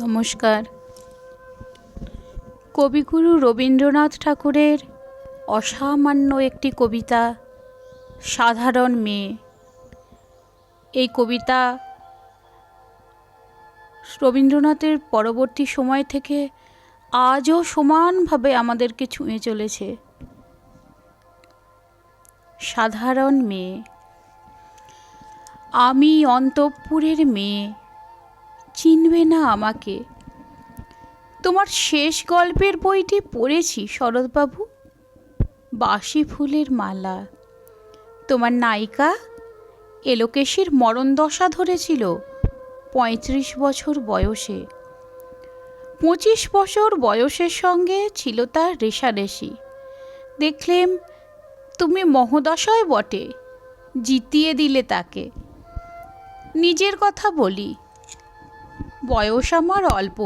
নমস্কার। কবিগুরু রবীন্দ্রনাথ ঠাকুরের অসামান্য একটি কবিতা সাধারণ মেয়ে। এই কবিতা রবীন্দ্রনাথের পরবর্তী সময় থেকে আজও সমানভাবে আমাদেরকে ছুঁয়ে চলেছে। সাধারণ মেয়ে। আমি অন্তঃপুরের মেয়ে, চিনবে না আমাকে। তোমার শেষ গল্পের বইটি পড়েছি শরৎবাবু, বাসি ফুলের মালা। তোমার নায়িকা এলোকেশীর মরণদশা ধরেছিল ৩৫ বছর বয়সে। ২৫ বছর বয়সের সঙ্গে ছিল তার রেষারেষি। দেখলেম তুমি মহোদশায় বটে, জিতিয়ে দিলে তাকে। নিজের কথা বলি, বয়স আমার অল্প।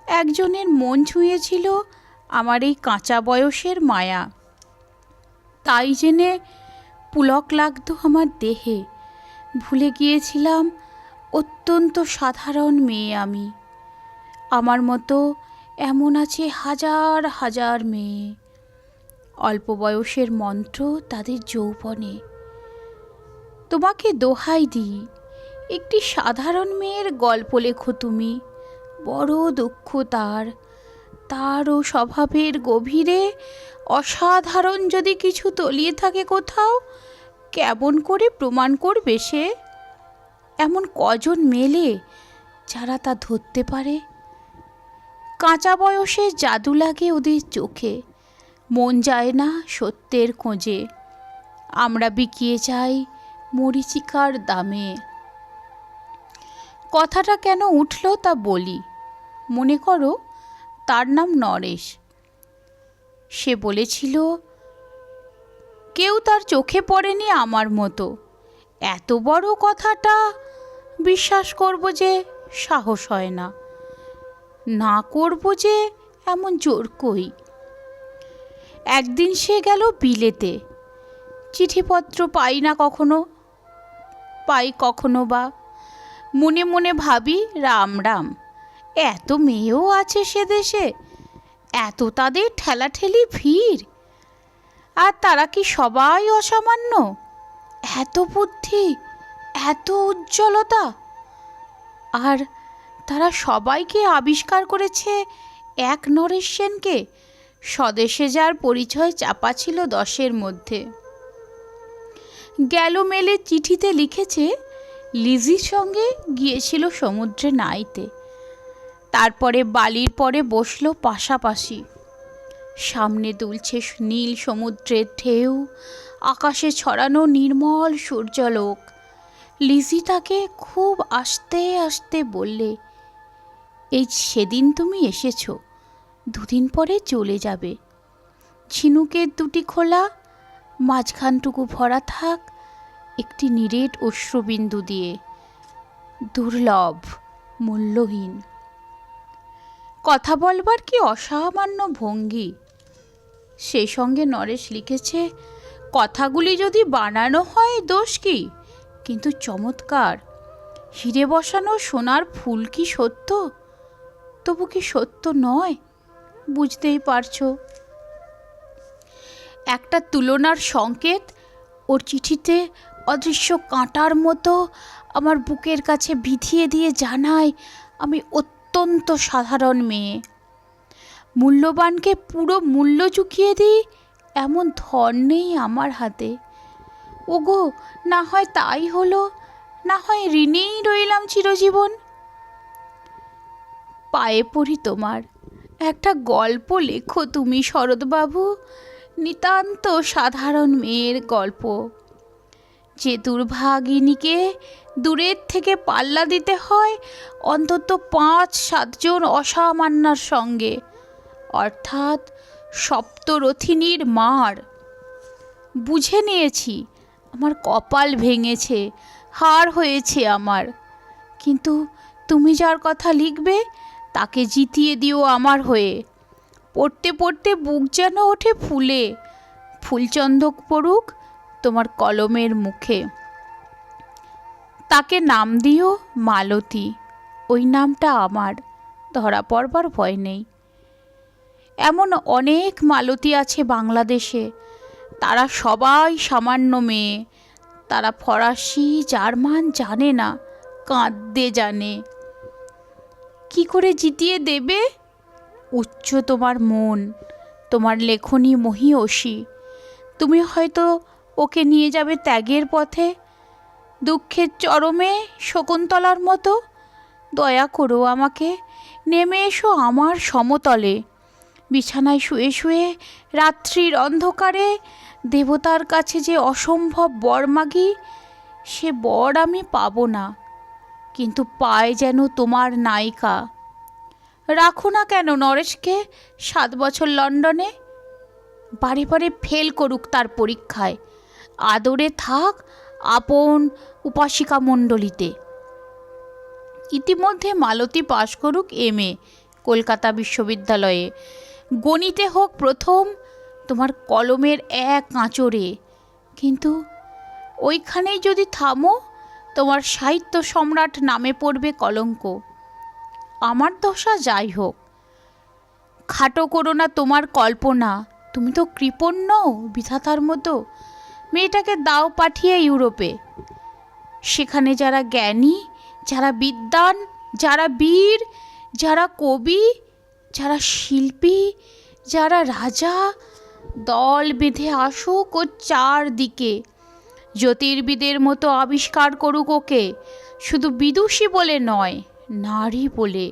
একজনের মন ছুঁয়েছিল আমার এই কাঁচা বয়সের মায়া। তাই জেনে পুলক লাগতো আমার দেহে। ভুলে গিয়েছিলাম অত্যন্ত সাধারণ মেয়ে আমি। আমার মতো এমন আছে হাজার হাজার মেয়ে। অল্প বয়সের মন্ত্র তাদের যৌবনে। তোমাকে দোহাই দিই, একটি সাধারণ মেয়ের গল্প লেখো তুমি। বড় দুঃখ তারও স্বভাবের গভীরে অসাধারণ যদি কিছু তলিয়ে থাকে কোথাও, কেমন করে প্রমাণ করবে সে? এমন কজন মেলে যারা তা ধরতে পারে? কাঁচা বয়সে জাদু লাগে ওদের চোখে, মন যায় না সত্যের খোঁজে। আমরা বিকিয়ে যাই মরীচিকার দামে। কথাটা কেন উঠল তা বলি। মনে করো, তার নাম নরেশ। সে বলেছিল, কেউ তার চোখে পড়েনি আমার মতো। এত বড় কথাটা বিশ্বাস করব যে সাহস হয় না, না করব যে এমন জোর কই। একদিন সে গেল বিলেতে। চিঠিপত্র পাই না কখনো, পাই কখনো বা। মনে মনে ভাবি রাম রাম, এত মেয়েও আছে সে দেশে, এত তাদের ঠেলাঠেলি ভিড়। আর তারা কি সবাই অসামান্য? এত বুদ্ধি, এত উজ্জ্বলতা। আর তারা সবাইকে আবিষ্কার করেছে এক নরেশ সেনকে, স্বদেশে যার পরিচয় চাপা ছিল ১০-এর মধ্যে। গেল মেলে চিঠিতে লিখেছে লিজির সঙ্গে গিয়েছিল সমুদ্রে নাইতে। তারপরে বালির পরে বসলো পাশাপাশি। সামনে দুলছে নীল সমুদ্রের ঢেউ, আকাশে ছড়ানো নির্মল সূর্যালোক। লিজি তাকে খুব আস্তে আস্তে বললে, এই সেদিন তুমি এসেছো, ২ দিন পরে চলে যাবে। ঝিনুকের ২টি খোলা, মাঝখানটুকু ভরা থাক একটি নিরেট অশ্রুবিন্দু দিয়ে। দুর্লভ, মূল্যহীন। কথা বলবার কি অসামান্য ভঙ্গি। সেই সঙ্গে নরেশ লিখেছে, কথাগুলি যদি বানানো হয় দোষ কি, কিন্তু চমৎকার। হিরে বসানো সোনার ফুল কি সত্য? তবু কি সত্য নয়? বুঝতেই পারছো। একটা তুলনার সংকেত ওর চিঠিতে অদৃশ্য কাঁটার মতো আমার বুকের কাছে বিধিয়ে দিয়ে জানায় আমি অত্যন্ত সাধারণ মেয়ে। মূল্যবানকে পুরো মূল্য চুকিয়ে দিই এমন ধন নেই আমার হাতে। ওগো, না হয় তাই হলো, না হয় ঋণেই রইলাম চিরজীবন। পায়ে পড়ি তোমার, একটা গল্প লেখো তুমি শরৎবাবু, নিতান্ত সাধারণ মেয়ের গল্প। যে দুর্ভাগিনীকে দূরের থেকে পাল্লা দিতে হয় অন্তত ৫-৭ জন অসামান্যার সঙ্গে, অর্থাৎ সপ্তরথিনীর মার। বুঝে নিয়েছি আমার কপাল ভেঙেছে, হার হয়েছে আমার। কিন্তু তুমি যার কথা লিখবে তাকে জিতিয়ে দিও আমার হয়ে। পড়তে পড়তে বুক যেন ওঠে ফুলে। ফুলচন্দক পড়ুক তোমার কলমের মুখে। তাকে নাম দিও মালতী, ওই নামটা আমার, ধরা পড়বার ভয় নেই। এমন অনেক মালতী আছে বাংলাদেশে, তারা সবাই সামান্য মেয়ে। তারা ফরাসি জার্মান জানে না, কাঁদতে জানে। কি করে জিতিয়ে দেবে? উচ্চ তোমার মন, তোমার লেখনী মহীয়সী। তুমি হয়তো ওকে নিয়ে যাবে ত্যাগের পথে, দুঃখের চরমে শকুন্তলার মতো। দয়া করো আমাকে, নেমে এসো আমার সমতলে। বিছানায় শুয়ে শুয়ে রাত্রির অন্ধকারে দেবতার কাছে যে অসম্ভব বর মাগি, সে বর আমি পাবো না, কিন্তু পায় যেন তোমার নায়িকা। রাখো না কেন নরেশকে 7 বছর লন্ডনে? বারে বারে ফেল করুক তার পরীক্ষায়, আদরে থাক আপন উপাসিকা মণ্ডলীতে। ইতিমধ্যে মালতী পাশ করুক MA কলকাতা বিশ্ববিদ্যালয়ে, গণিতে হোক প্রথম তোমার কলমের এক আঁচড়ে। কিন্তু ওইখানেই যদি থামো, তোমার সাহিত্য সম্রাট নামে পড়বে কলঙ্ক। আমার দশা যাই হোক, খাটো করো না তোমার কল্পনা। তুমি তো কৃপণ নও বিধাতার মতো। মেয়েটাকে দাও পাঠিয়ে ইউরোপে। সেখানে যারা জ্ঞানী, যারা বিদ্বান, যারা বীর, যারা কবি, যারা শিল্পী, যারা রাজা, দল বেঁধে আসুক ও চারদিকে। জ্যোতির্বিদের মতো আবিষ্কার করুক ওকে, শুধু বিদুষী বলে নয়, নারী বলে।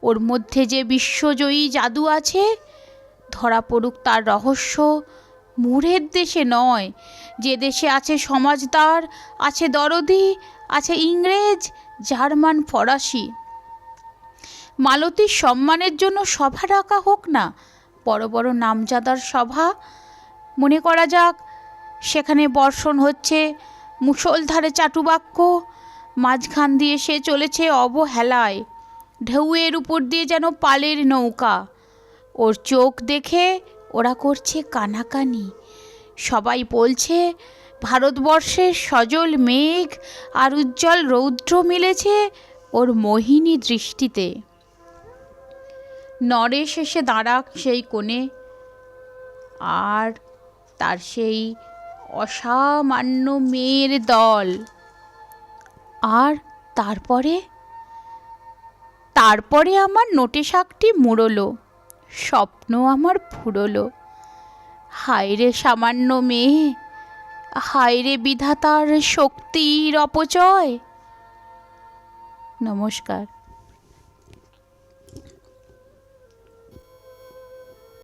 ওর মধ্যে যে বিশ্বজয়ী জাদু আছে, ধরা পড়ুক তার রহস্য। মূঢ়ের দেশে নয়, যে দেশে আছে সমাজদার, আছে দরদি, আছে ইংরেজ, জার্মান, ফরাসি। মালতীর সম্মানের জন্য সভা ডাকা হোক না, বড় বড় নামজাদার সভা। মনে করা যাক সেখানে বর্ষণ হচ্ছে মুষলধারে চাটুবাক্য, মাঝখান দিয়ে সে চলেছে অবহেলায়, ঢেউয়ের উপর দিয়ে যেন পালের নৌকা। ওর চোখ দেখে ওরা করছে কানাকানি। সবাই বলছে ভারতবর্ষের সজল মেঘ আর উজ্জ্বল রৌদ্র মিলেছে ওর মোহিনী দৃষ্টিতে। নরেশ এসে দাঁড়াক সেই কোণে, আর তার সেই অসামান্য মেয়ের দল। আর তারপরে আমার নোটে শাকটি মুড়লো, স্বপ্ন আমার ফুরলো। হায়রে সামান্য মেয়ে, হায়রে বিধাতার শক্তির অপচয়। নমস্কার।